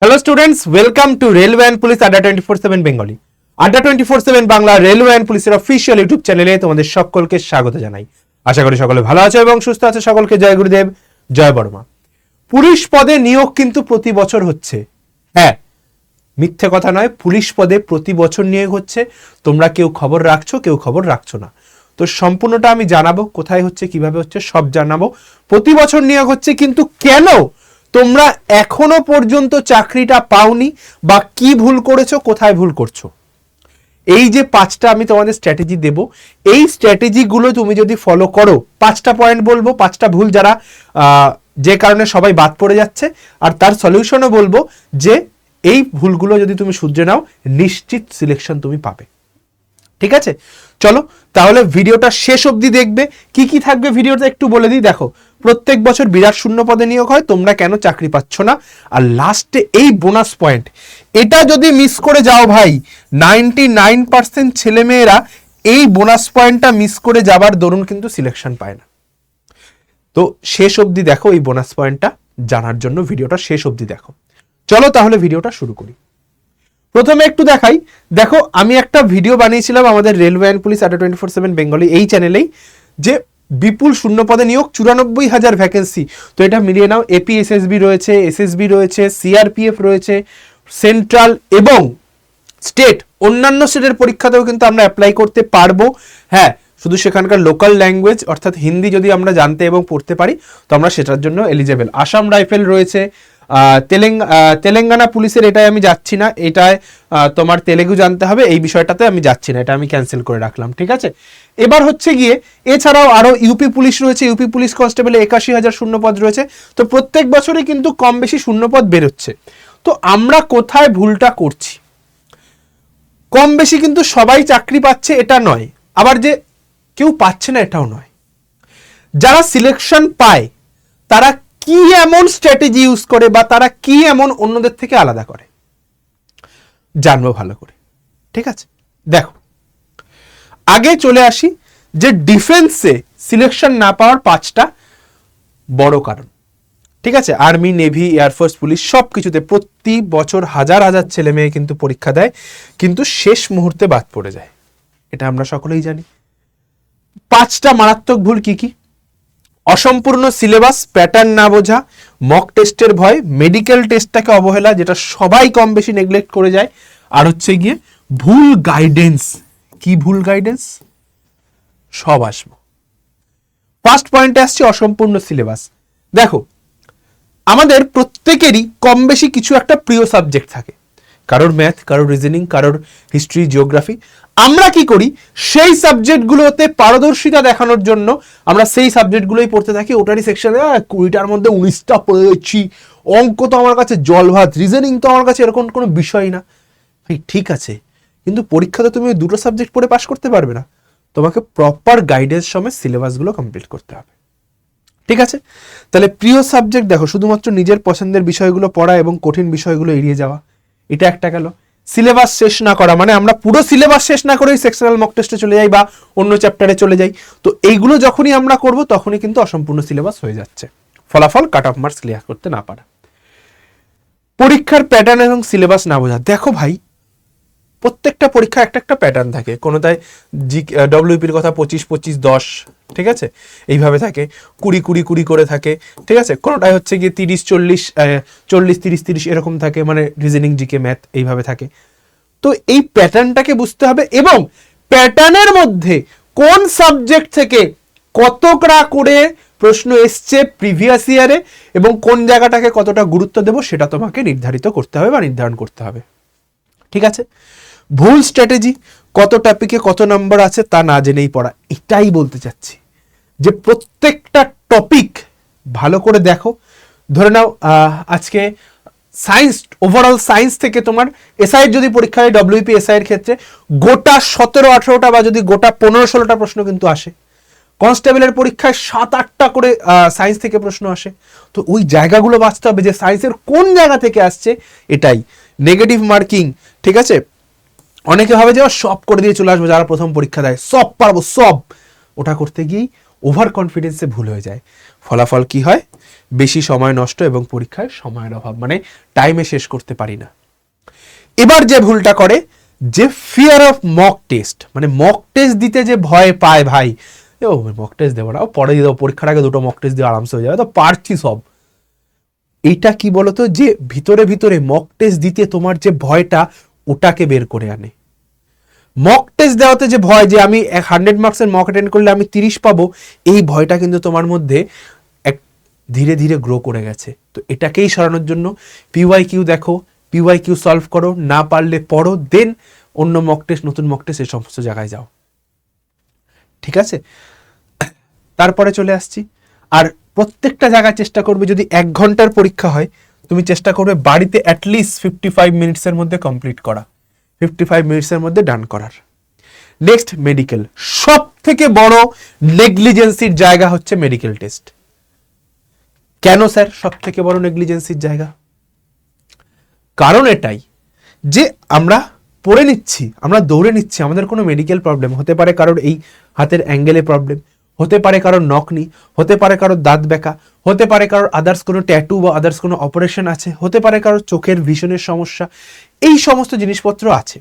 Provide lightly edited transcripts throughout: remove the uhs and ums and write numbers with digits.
Hello students, welcome to railway and police আড্ডা 24/7 Bengali. আড্ডা 24/7 Bangla railway and পুলিশের official YouTube চ্যানেলে তোমাদের সকলকে স্বাগত জানাই। আশা করি সকলে ভালো আছে এবং সুস্থ আছে। সকলকে জয় গুরুদেব, জয় বর্মা। পুলিশ পদে নিয়োগ কিন্তু প্রতি বছর হচ্ছে। হ্যাঁ, মিথ্যে কথা নয়, পুলিশ পদে প্রতি বছর নিয়োগ হচ্ছে। তোমরা কেউ খবর রাখছো, কেউ খবর রাখছো না। তো সম্পূর্ণটা আমি জানাবো, কোথায় হচ্ছে, কিভাবে হচ্ছে, সব জানাবো। প্রতি বছর নিয়োগ হচ্ছে, কিন্তু কেন তোমরা এখনো পর্যন্ত চাকরিটা পাওনি বা কি ভুল করেছো, কোথায় ভুল করছো, এই যে 5টা আমি তোমাদের স্ট্র্যাটেজি দেব, এই স্ট্র্যাটেজিগুলো তুমি যদি ফলো করো, 5টা পয়েন্ট বলবো, 5টা ভুল যারা যে কারণে সবাই বাদ পড়ে যাচ্ছে, আর তার সলিউশনও বলবো যে এই ভুলগুলো যদি তুমি শুধরে নাও, নিশ্চিত সিলেকশন তুমি পাবে। ঠিক আছে, চলো তাহলে ভিডিওটা শেষ অবধি দেখবে। কি কি থাকবে ভিডিওটা একটু বলে দিই। দেখো, প্রত্যেক বছর বিরাট শূন্য পদে নিয়োগ হয়, তোমরা কেন চাকরি পাচ্ছ না, আর লাস্টে এই বোনাস পয়েন্ট, এটা যদি মিস করে যাও ভাই, 99% ছেলেমেয়েরা এই বোনাস পয়েন্টটা মিস করে যাবার দরুন কিন্তু সিলেকশন পায় না। তো শেষ অবধি দেখো, এই বোনাস পয়েন্টটা জানার জন্য ভিডিওটা শেষ অবধি দেখো। চলো তাহলে ভিডিওটা শুরু করি। প্রথমে একটু দেখাই। দেখো, আমি একটা ভিডিও বানিয়েছিলাম আমাদের রেলওয়ে অ্যান্ড পুলিশ আড্ডা 24/7 বেঙ্গলি এই চ্যানেলেই, যে বিপুল শূন্য পদে নিয়োগ, 94,000 ভ্যাকেন্সি। তো এটা মিলিয়ে নাও, এপি এসএসবি রয়েছে, এসএসবি রয়েছে, সিআরপিএফ রয়েছে, সেন্ট্রাল এবং স্টেট, অন্যান্য স্টেটের পরীক্ষাতেও কিন্তু আমরা অ্যাপ্লাই করতে পারবো। হ্যাঁ, শুধু সেখানকার লোকাল ল্যাঙ্গুয়েজ অর্থাৎ হিন্দি যদি আমরা জানতে এবং পড়তে পারি, তো আমরা সেটার জন্য এলিজেবল। আসাম রাইফেল রয়েছে, তেলেঙ্গানা পুলিশের এটাই আমি যাচ্ছি না, এটায় তোমার তেলেগু জানতে হবে, এই বিষয়টাতে আমি যাচ্ছি না, এটা আমি ক্যান্সেল করে রাখলাম। ঠিক আছে, এবার হচ্ছে গিয়ে এছাড়াও আরো ইউপি পুলিশ রয়েছে, ইউপি পুলিশ কনস্টেবলে 81,000 শূন্যপদ রয়েছে। তো প্রত্যেক বছরই কিন্তু কম বেশি শূন্যপদ বেরোচ্ছে। তো আমরা কোথায় ভুলটা করছি? কম বেশি কিন্তু সবাই চাকরি পাচ্ছে এটা নয়, আবার যে কেউ পাচ্ছে না এটাও নয়। যারা সিলেকশন পায় তারা কি এমন স্ট্র্যাটেজি ইউজ করে বা তারা কি এমন অন্যদের থেকে আলাদা করে, জানবো ভালো করে। ঠিক আছে, দেখো, আগে চলে আসি যে ডিফেন্সে সিলেকশন না পাওয়ার 5টা বড় কারণ। ঠিক আছে, আর্মি, নেভি, এয়ারফোর্স, পুলিশ সব কিছুতে প্রতি বছর হাজার হাজার ছেলে মেয়ে কিন্তু পরীক্ষা দেয়, কিন্তু শেষ মুহূর্তে বাদ পড়ে যায়। এটা আমরা সকলেই জানি। 5টা মারাত্মক ভুল কি কি? অসম্পূর্ণ সিলেবাস, প্যাটার্ন না বোঝা, মক টেস্টের ভয়, মেডিকেল টেস্টটাকে অবহেলা, যেটা সবাই কম বেশি নেগলেক্ট করে যায়, আর হচ্ছে গিয়ে ভুল গাইডেন্স। কি ভুল গাইডেন্স? সব আসবো। ফার্স্ট পয়েন্টে আসছে অসম্পূর্ণ সিলেবাস। দেখো, আমাদের প্রত্যেকেরই কম বেশি কিছু একটা প্রিয় সাবজেক্ট থাকে, কারোর ম্যাথ, কারোর রিজনিং, কারোর হিস্ট্রি, জিওগ্রাফি। আমরা কি করি, সেই সাবজেক্টগুলোতে পারদর্শিতা দেখানোর জন্য আমরা সেই সাবজেক্টগুলোই পড়তে থাকি। ওটারই সেকশনে 20টার মধ্যে 19টা পড়ে যাচ্ছি, অঙ্ক তো আমার কাছে জল ভাত, রিজনিং তো আমার কাছে এরকম কোনো বিষয় না। ভাই ঠিক আছে, কিন্তু পরীক্ষাতে তুমি ওই 2টো সাবজেক্ট পড়ে পাশ করতে পারবে না। তোমাকে প্রপার গাইডেন্স সমেত সিলেবাসগুলো কমপ্লিট করতে হবে। ঠিক আছে, তাহলে প্রিয় সাবজেক্ট দেখো, শুধুমাত্র নিজের পছন্দের বিষয়গুলো পড়া এবং কঠিন বিষয়গুলো এড়িয়ে যাওয়া, এটা একটা গেল। সিলেবাস শেষ না করা, মানে আমরা পুরো সিলেবাস শেষ না করে সেকশনাল মক টেস্টে চলে যাই বা অন্য চ্যাপ্টারে চলে যাই। তো এইগুলো যখনই আমরা করব তখনই কিন্তু অসম্পূর্ণ সিলেবাস হয়ে যাচ্ছে। ফলাফল কাট অফ মার্কস ক্লিয়ার করতে না পারা। পরীক্ষার প্যাটার্ন এবং সিলেবাস না বোঝা। দেখো ভাই, প্রত্যেকটা পরীক্ষা একটা একটা প্যাটার্ন থাকে। কোনোটায় ডব্লিউপির কথা 25-25-10, ঠিক আছে, এইভাবে থাকে, 20-20-20 করে থাকে। ঠিক আছে, কোনোটায় হচ্ছে গিয়ে 30-40, 40-30-30 এরকম থাকে, মানে রিজনিং, জিকে, ম্যাথ এইভাবে থাকে। তো এই প্যাটার্নটাকে বুঝতে হবে এবং প্যাটার্নের মধ্যে কোন সাবজেক্ট থেকে কতটা করে প্রশ্ন এসছে প্রিভিয়াস ইয়ারে এবং কোন জায়গাটাকে কতটা গুরুত্ব দেব, সেটা তোমাকে নির্ধারিত করতে হবে বা নির্ধারণ করতে হবে। ঠিক আছে, ভুল স্ট্র্যাটেজি, কত টপিকে কত নাম্বার আছে তা না জেনেই পড়া। এটাই বলতে চাচ্ছি যে প্রত্যেকটা টপিক ভালো করে দেখো। ধরে নাও আজকে সায়েন্স, ওভারঅল সায়েন্স থেকে তোমার এসআইয়ের যদি পরীক্ষা হয়, ডব্লিউপি এসআইয়ের ক্ষেত্রে গোটা 17-18টা বা যদি গোটা 15-16টা প্রশ্ন কিন্তু আসে। কনস্টেবলের পরীক্ষায় 7-8টা করে সায়েন্স থেকে প্রশ্ন আসে। তো ওই জায়গাগুলো বাঁচতে হবে যে সায়েন্সের কোন জায়গা থেকে আসছে। এটাই নেগেটিভ মার্কিং। ঠিক আছে, অনেকে ভাবে যে সব করে দিয়ে চলে আসবো, যারা প্রথম পরীক্ষা দেয় সব পারবো সব, ওটা করতে গিয়েই ওভার কনফিডেন্সে ভুল হয়ে যায়। ফলাফল কি হয়? বেশি সময় নষ্ট এবং পরীক্ষায় সময়ের অভাব, মানে টাইমে শেষ করতে পারি না। এবার যে ভুলটা করে, যে ফিয়ার অফ মক টেস্ট, মানে মক টেস্ট দিতে যে ভয় পায় ভাই, ও মক টেস্ট দেবো না, পরে দিয়ে দেবো, পরীক্ষার আগে 2টো মক টেস্ট দিয়ে আরামসে হয়ে যাবে, তো পারছি সব। এইটা কি বলতো, যে ভিতরে ভিতরে মক টেস্ট দিতে তোমার যে ভয়টা, ওটাকে বের করে আনে। মক টেস্ট দেওয়াতে যে ভয়, যে আমি 100 মার্কসের মক অ্যাটেন্ড করলে আমি 30 পাবো, এই ভয়টা কিন্তু তোমার মধ্যে এক ধীরে ধীরে গ্রো করে গেছে। তো এটাকেই সরানোর জন্য পিওয়াইকিউ দেখো, পিওয়াইকিউ সলভ করো, না পারলে পড়ো, দেন অন্য মক টেস্ট, নতুন মক টেস্ট, এই সমস্ত জায়গায় যাও। ঠিক আছে, তারপরে চলে আসছি। আর প্রত্যেকটা জায়গায় চেষ্টা করবে, যদি 1 ঘন্টার পরীক্ষা হয়, তুমি চেষ্টা করবে বাড়িতে অ্যাটলিস্ট 55 মিনিটসের মধ্যে কমপ্লিট করা, 55 মিনিটসের মধ্যে ডান করার। Next, medical. সব থেকে বড় নেগলিজেন্সির জায়গা হচ্ছে মেডিকেল টেস্ট। কেন স্যার সব থেকে বড় নেগলিজেন্সির জায়গা? কারণ এটাই যে আমরা পড়ে নিচ্ছি, আমরা দৌড়ে নিচ্ছি, আমাদের কোনো মেডিকেল প্রবলেম হতে পারে, কারোর এই হাতের অ্যাঙ্গেলে প্রবলেম হতে পারে, কারোর নকনি হতে পারে, কারোর দাঁত ব্যাকা হতে পারে, কারোর আদার্স কোনো ট্যাটু বা আদার্স কোনো অপারেশন আছে হতে পারে, কারোর চোখের ভিশনের সমস্যা, এই সমস্ত জিনিসপত্র আছে।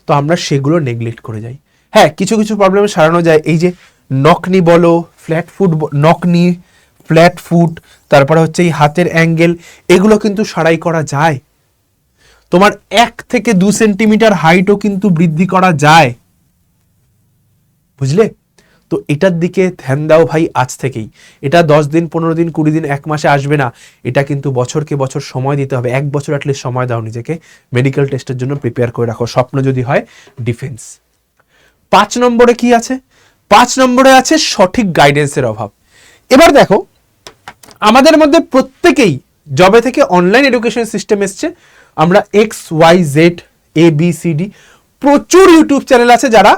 তো আমরা সেগুলো নেগলেক্ট করে যাই। হ্যাঁ, কিছু কিছু প্রবলেম সারানো যায়, এই যে নকনি বলো, ফ্ল্যাট ফুট, নকনি, ফ্ল্যাট ফুট, তারপরে হচ্ছে এই হাতের অ্যাঙ্গেল, এগুলো কিন্তু সারাই করা যায়। তোমার 1 থেকে 2 সেন্টিমিটার হাইটও কিন্তু বৃদ্ধি করা যায়, বুঝলে? তো এটার দিকে ধ্যান দাও ভাই আজ থেকেই। এটা 10 দিন, 15 দিন, 20 দিন, 1 মাসে আসবে না, এটা কিন্তু বছরকে বছর সময় দিতে হবে। 1 বছর অ্যাটলিস্ট সময় দাও নিজেকে, মেডিকেল টেস্টের জন্য প্রিপেয়ার করে রাখো, স্বপ্ন যদি হয় ডিফেন্স। 5 নম্বরে কি আছে? 5 নম্বরে আছে সঠিক গাইডেন্সের অভাব। এবার দেখো, আমাদের মধ্যে প্রত্যেকেই জবে থেকে অনলাইন এডুকেশন সিস্টেম এসছে, আমরা XYZ ABCD প্রচুর ইউটিউব চ্যানেল আছে যারা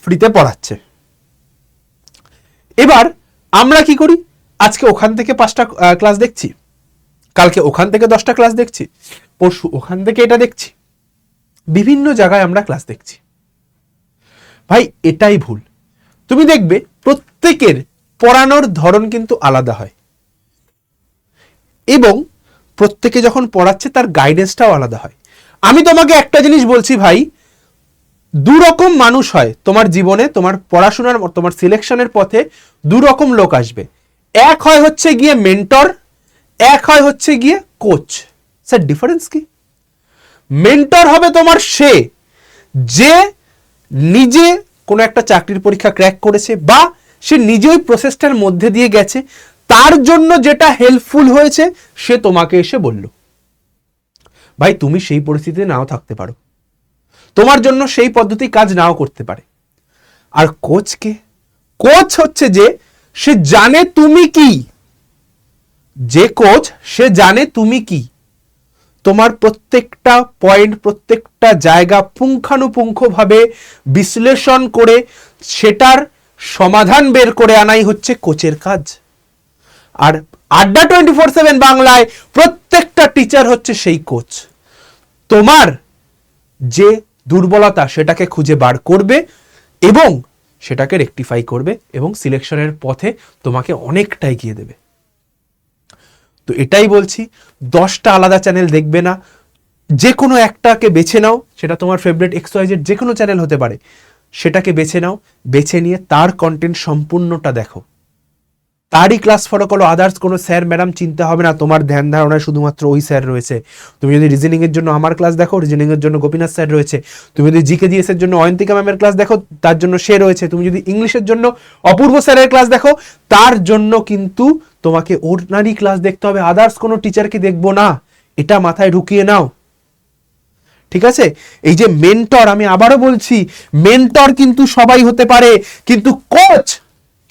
ফ্রিতে পড়াচ্ছে। এবার আমরা কি করি? আজকে ওখান থেকে 5টা ক্লাস দেখছি, কালকে ওখান থেকে 10টা ক্লাস দেখছি, পরশু ওখান থেকে এটা দেখছি, বিভিন্ন জায়গায় আমরা ক্লাস দেখছি। ভাই এটাই ভুল। তুমি দেখবে প্রত্যেকের পড়ানোর ধরন কিন্তু আলাদা হয়, এবং প্রত্যেকে যখন পড়াচ্ছে তার গাইডেন্সটাও আলাদা হয়। আমি তোমাকে একটা জিনিস বলছি ভাই, 2 রকম মানুষ হয় তোমার জীবনে, তোমার পড়াশোনার, তোমার সিলেকশনের পথে 2 রকম লোক আসবে। এক হয় হচ্ছে গিয়ে মেন্টর, এক হয় হচ্ছে গিয়ে কোচ। স্যার ডিফারেন্স কি? মেন্টর হবে তোমার সে, যে নিজে কোনো একটা চাকরির পরীক্ষা ক্র্যাক করেছে, বা সে নিজে ওই প্রসেসটার মধ্যে দিয়ে গেছে, তার জন্য যেটা হেল্পফুল হয়েছে সে তোমাকে এসে বলল। ভাই তুমি সেই পরিস্থিতিতে নাও থাকতে পারো, তোমার জন্য সেই পদ্ধতি কাজ নাও করতে পারে। আর কোচকে, কোচ হচ্ছে যে সে জানে তুমি কি, যে কোচ সে জানে তুমি কি, তোমার প্রত্যেকটা পয়েন্ট, প্রত্যেকটা জায়গা পুঙ্খানুপুঙ্খভাবে বিশ্লেষণ করে সেটার সমাধান বের করে আনাই হচ্ছে কোচের কাজ। আর আড্ডা 24/7 বাংলায় প্রত্যেকটা টিচার হচ্ছে সেই কোচ। তোমার যে দুর্বলতা সেটাকে খুঁজে বার করবে এবং সেটাকে রেকটিফাই করবে, এবং সিলেকশনের পথে তোমাকে অনেকটা এগিয়ে দেবে। তো এটাই বলছি, 10টা আলাদা চ্যানেল দেখবে না, যে কোনো একটাকে বেছে নাও, সেটা তোমার ফেভারিট XYZ যে কোনো চ্যানেল হতে পারে, সেটাকে বেছে নাও, বেছে নিয়ে তার কন্টেন্ট সম্পূর্ণটা দেখো, তারই ক্লাস ফলো করো। আদার্স কোনো স্যার ম্যাডাম চিন্তা হবে না, তোমার ধ্যান ধারণায় শুধুমাত্র ওই স্যার রয়েছে। তুমি যদি রিজনিং এর জন্য আমার ক্লাস দেখো, রিজনিং এর জন্য গোপীনাথ স্যার রয়েছে। তুমি যদি জিকে জিএস এর জন্য অয়ন্তিকা ম্যামের ক্লাস দেখো, তার জন্য সে রয়েছে। তুমি যদি ইংলিশের জন্য অপূর্ব স্যারের ক্লাস দেখো, তার জন্য কিন্তু তোমাকে ওনারই ক্লাস দেখতে হবে, আদার্স কোনো টিচারকে দেখবো না, এটা মাথায় ঢুকিয়ে নাও। ঠিক আছে? এই যে মেন্টর, আমি আবারও বলছি, মেন্টর কিন্তু সবাই হতে পারে, কিন্তু কোচ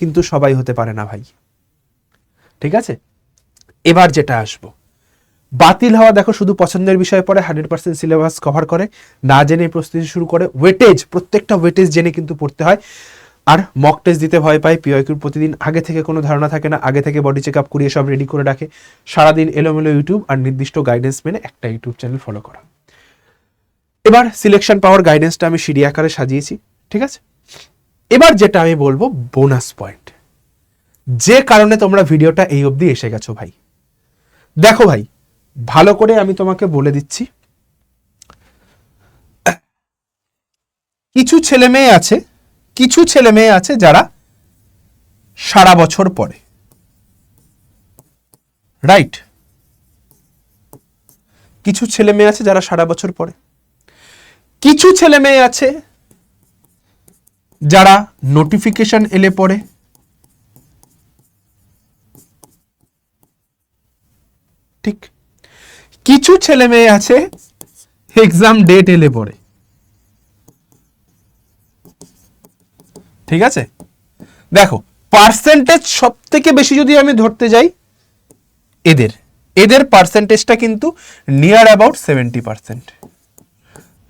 কিন্তু সবাই হতে পারে না ভাই। ঠিক আছে, এবার যেটা আসবো, বাতিল হওয়া দেখো শুধু পছন্দের বিষয় পড়ে, 100% সিলেবাস কভার করে, না জেনে প্রস্তুতি শুরু করে, ওয়েটেজ, প্রত্যেকটা ওয়েটেজ জেনে কিন্তু পড়তে হয়। আর মক টেস্ট দিতে ভয় পায়, পিওয়াইকিউর প্রতিদিন আগে থেকে কোনো ধারণা থাকে না, আগে থেকে বডি চেক আপ করিয়ে সব রেডি করে রাখে, সারাদিন এলোমেলো ইউটিউব আর নির্দিষ্ট গাইডেন্স মেনে একটা ইউটিউব চ্যানেল ফলো করা। এবার সিলেকশন পাওয়ার গাইডেন্সটা আমি সিডি আকারে সাজিয়েছি, ঠিক আছে? এবার যেটা আমি বলবো বোনাস পয়েন্ট, যে কারণে তোমরা ভিডিওটা এই অবধি এসে গেছো ভাই। দেখো ভাই, ভালো করে আমি তোমাকে বলে দিচ্ছি, কিছু ছেলে মেয়ে আছে যারা সারা বছর পড়ে, রাইট? কিছু ছেলে মেয়ে আছে যারা সারা বছর পড়ে, কিছু ছেলে মেয়ে আছে যারা নোটিফিকেশন এলে পড়ে, ঠিক? কিছু ছেলে মেয়ে আছে এক্সাম ডেট এলে পড়ে, ঠিক আছে? দেখো, পার্সেন্টেজ সব থেকে বেশি যদি আমি ধরতে যাই, এদের পার্সেন্টেজটা কিন্তু নিয়ার অ্যাবাউট 70%।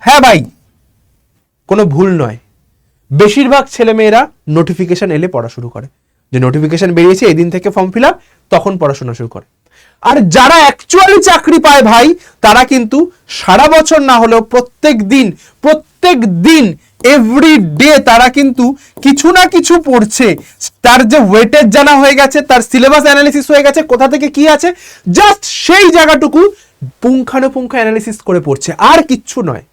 হ্যাঁ ভাই, কোনো ভুল নয়, বেশিরভাগ ছেলেমেয়েরা নোটিফিকেশন এলে পড়া শুরু করে, যে নোটিফিকেশন বেরিয়েছে এই দিন থেকে ফর্ম ফিল আপ, তখন পড়াশোনা শুরু করে। আর যারা অ্যাকচুয়ালি চাকরি পায় ভাই, তারা কিন্তু সারা বছর না হলেও প্রত্যেক দিন এভরি ডে তারা কিন্তু কিছু না কিছু পড়ছে। তার যে ওয়েটেজ জানা হয়ে গেছে, তার সিলেবাস অ্যানালিসিস হয়ে গেছে, কোথা থেকে কি আছে, জাস্ট সেই জায়গাটুকু পুঙ্খানুপুঙ্খ অ্যানালিসিস করে পড়ছে, আর কিচ্ছু নয়।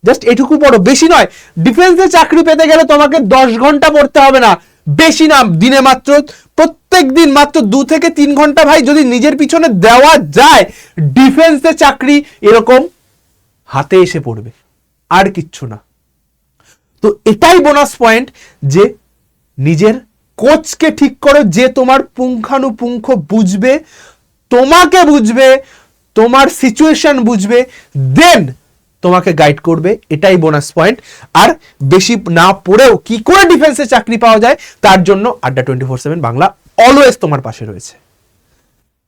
জাস্ট এটুকু পড়ো, বেশি নয়। ডিফেন্সে চাকরি পেতে গেলে তোমাকে 10 ঘন্টা পড়তে হবে না, বেশি না, দিনে মাত্র প্রত্যেক দিন মাত্র 2 থেকে 3 ঘন্টা ভাই যদি নিজের পিছনে দেওয়া যায়, ডিফেন্সে চাকরি এরকম হাতে এসে পড়বে, আর কিচ্ছু না। তো এটাই বোনাস পয়েন্ট, যে নিজের কোচকে ঠিক করো, যে তোমার পুঙ্খানুপুঙ্খ বুঝবে, তোমাকে বুঝবে, তোমার সিচুয়েশন বুঝবে, দেন তোমাকে গাইড করবে। এটাই বোনাস পয়েন্ট। আর বেশি না পড়েও কি করে ডিফেন্সে চাকরি পাওয়া যায়, তার জন্য আড্ডা 24/7 বাংলা অলওয়েজ তোমার পাশে রয়েছে,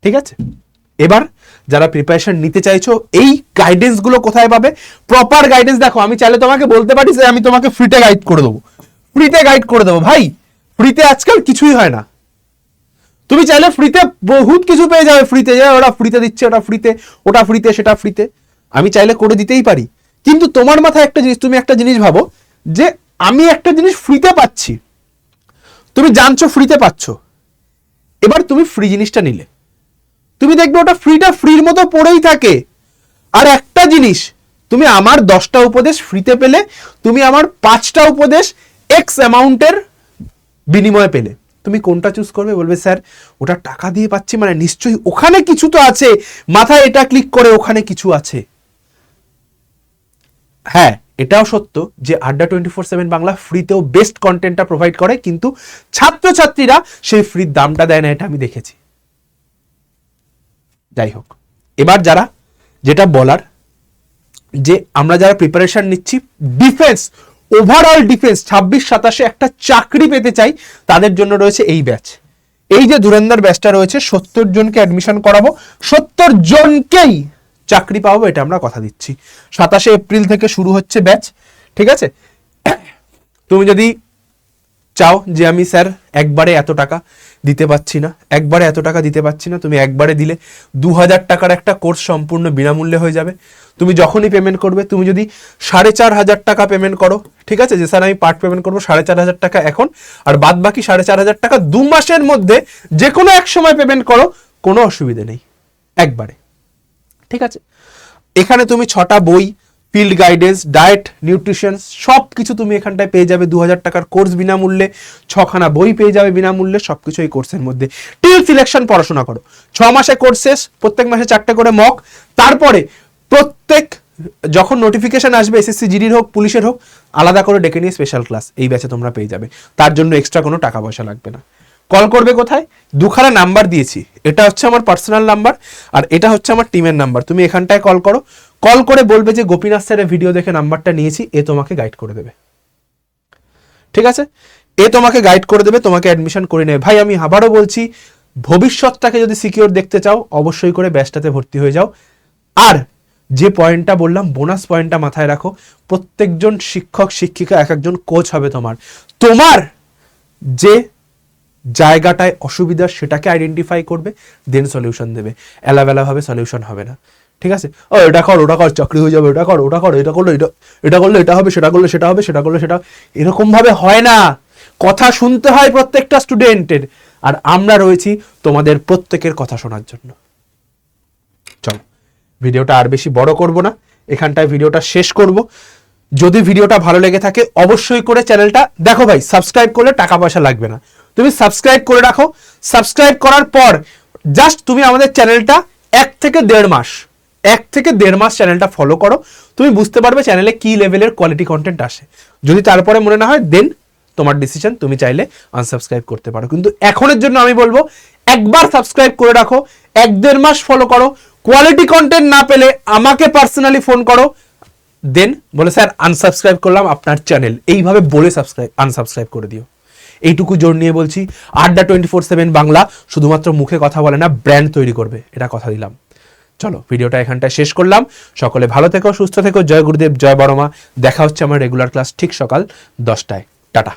ঠিক আছে? এবার যারা প্রিপারেশন নিতে চাইছো, এই গাইডেন্স গুলো কোথায় পাবে? প্রপার গাইডেন্স দেখো, আমি চাইলে তোমাকে বলতে পারি যে আমি তোমাকে ফ্রিতে গাইড করে দেবো, ভাই ফ্রিতে আজকাল কিছুই হয় না। তুমি চাইলে ফ্রিতে বহুত কিছু পেয়ে যাবে, ফ্রিতে ওরা ফ্রিতে দিচ্ছে, ওটা ফ্রিতে, সেটা ফ্রিতে, আমি চাইলে করে দিতেই পারি। কিন্তু তোমার মাথায় একটা জিনিস, তুমি একটা জিনিস ভাবো যে আমি একটা জিনিস ফ্রিতে পাচ্ছি, তুমি জানছো ফ্রিতে পাচ্ছ, এবার তুমি ফ্রি জিনিসটা নিলে, তুমি দেখবে ওটা ফ্রির মতো পড়েই থাকে। আর একটা জিনিস, তুমি আমার 10টা উপদেশ ফ্রিতে পেলে, তুমি আমার 5টা উপদেশ এক্স অ্যামাউন্টের বিনিময়ে পেলে, তুমি কোনটা চুজ করবে? বলবে স্যার ওটা টাকা দিয়ে পাচ্ছি মানে নিশ্চয়ই ওখানে কিছু তো আছে, মাথায় এটা ক্লিক করে ওখানে কিছু আছে। হ্যাঁ, এটাও সত্য যে আড্ডা 24/7 বাংলা ফ্রিতেও বেস্ট কন্টেন্টটা প্রোভাইড করে, কিন্তু ছাত্রছাত্রীরা সেই ফ্রির দামটা দেয় না, এটা আমি দেখেছি। যাই হোক, এবার যারা যেটা বলার, যে আমরা যারা প্রিপারেশন নিচ্ছি ডিফেন্স, ওভারঅল ডিফেন্স 26-27 একটা চাকরি পেতে চাই, তাদের জন্য রয়েছে এই ব্যাচ। এই যে ধুরন্ধর ব্যাচটা রয়েছে, 70 জনকে অ্যাডমিশন করাবো, 70 জনকেই চাকরি পাবো, এটা আমরা কথা দিচ্ছি। 27 এপ্রিল থেকে শুরু হচ্ছে ব্যাচ, ঠিক আছে? তুমি যদি চাও যে আমি স্যার একবারে এত টাকা দিতে পারছি না, তুমি একবারে দিলে 2000 টাকার একটা কোর্স সম্পূর্ণ বিনামূল্যে হয়ে যাবে। তুমি যখনই পেমেন্ট করবে, তুমি যদি 4500 টাকা পেমেন্ট করো, ঠিক আছে, যে স্যার আমি পার্ট পেমেন্ট করবো 4500 টাকা এখন, আর বাদ বাকি 4500 টাকা 2 মাসের মধ্যে যে কোনো এক সময় পেমেন্ট করো, কোনো অসুবিধা নেই, একবারে, ঠিক আছে? এখানে তুমি 6টা বই, ফিল্ড গাইডেন্স, ডায়েট, নিউট্রিশন সব কিছু তুমি এখানটায় পেয়ে যাবে। 2000 টাকার কোর্স বিনামূল্যে, 6খানা বই পেয়ে যাবে বিনামূল্যে, সবকিছু এই কোর্সের মধ্যে। টিল সিলেকশন পড়াশোনা করো, 6 মাসে কোর্স শেষ, প্রত্যেক মাসে 4টে করে মক, তারপরে প্রত্যেক যখন নোটিফিকেশন আসবে, এসএসসি জিডির হোক, পুলিশের হোক, আলাদা করে ডেকে নিয়ে স্পেশাল ক্লাস এই ব্যাচে তোমরা পেয়ে যাবে। তার জন্য এক্সট্রা কোনো টাকা পয়সা লাগবে না। কল করবে কোথায়? 2খানা নাম্বার দিয়েছি, এটা হচ্ছে আমার পার্সোনাল নাম্বার, আর এটা হচ্ছে আমার টিমের নাম্বার। তুমি এখানটায় কল করো, কল করে বলবে যে গোপীনাথ স্যারের ভিডিও দেখে নাম্বারটা নিয়েছি, এ তোমাকে গাইড করে দেবে, ঠিক আছে? এ তোমাকে গাইড করে দেবে, তোমাকে অ্যাডমিশন করে নেবে। ভাই আমি আবারও বলছি, ভবিষ্যৎটাকে যদি সিকিউর দেখতে চাও, অবশ্যই করে ব্যাচটাতে ভর্তি হয়ে যাও। আর যে পয়েন্টটা বললাম, বোনাস পয়েন্টটা মাথায় রাখো, প্রত্যেকজন শিক্ষক শিক্ষিকা এক একজন কোচ হবে তোমার যে জায়গাটায় অসুবিধা সেটাকে আইডেন্টিফাই করবে, দেন সলিউশন দেবে। এলাবেলাভাবে সলিউশন হবে না, ঠিক আছে? ও এটা কর, ওটা কর, চাকরি হয়ে যাবে, এটা কর, ওটা কর, এটা করলে এটা করলে এটা হবে, সেটা করলে সেটা হবে, সেটা করলে সেটা, এরকম ভাবে হয় না। কথা শুনতে হয় প্রত্যেকটা স্টুডেন্টের। আর আমরা রয়েছি তোমাদের প্রত্যেকের কথা শোনার জন্য। চলো ভিডিওটা আর বেশি বড় করব না, এখানটায় ভিডিওটা শেষ করব। যদি ভিডিওটা ভালো লেগে থাকে অবশ্যই করে চ্যানেলটা দেখো ভাই, সাবস্ক্রাইব করলে টাকা পয়সা লাগবে না, তুমি সাবস্ক্রাইব করে রাখো। সাবস্ক্রাইব করার পর জাস্ট তুমি আমাদের চ্যানেলটা 1 থেকে 1.5 মাস চ্যানেলটা ফলো করো, তুমি বুঝতে পারবে চ্যানেলে কি লেভেলের কোয়ালিটি কন্টেন্ট আসে। যদি তারপরে মনে না হয় দেন তোমার ডিসিশন, তুমি চাইলে আনসাবস্ক্রাইব করতে পারো। কিন্তু এখনের জন্য আমি বলবো একবার সাবস্ক্রাইব করে রাখো, 1-1.5 মাস ফলো করো, কোয়ালিটি কন্টেন্ট না পেলে আমাকে পার্সোনালি ফোন করো, দেন বলে স্যার আনসাবস্ক্রাইব করলাম আপনার চ্যানেল, এইভাবে বলে আনসাবস্ক্রাইব করে দিও। এইটুকু জোর নিয়ে বলছি, আড্ডা 24/7 বাংলা শুধুমাত্র মুখে কথা বলে না, ব্র্যান্ড তৈরি করবে, এটা কথা দিলাম। চলো ভিডিওটা এখানটায় শেষ করলাম। সকলে ভালো থেকো, সুস্থ থেকো। জয় গুরুদেব, জয় বড়মা। দেখা হচ্ছে আমার রেগুলার ক্লাস ঠিক সকাল 10টায়। টাটা।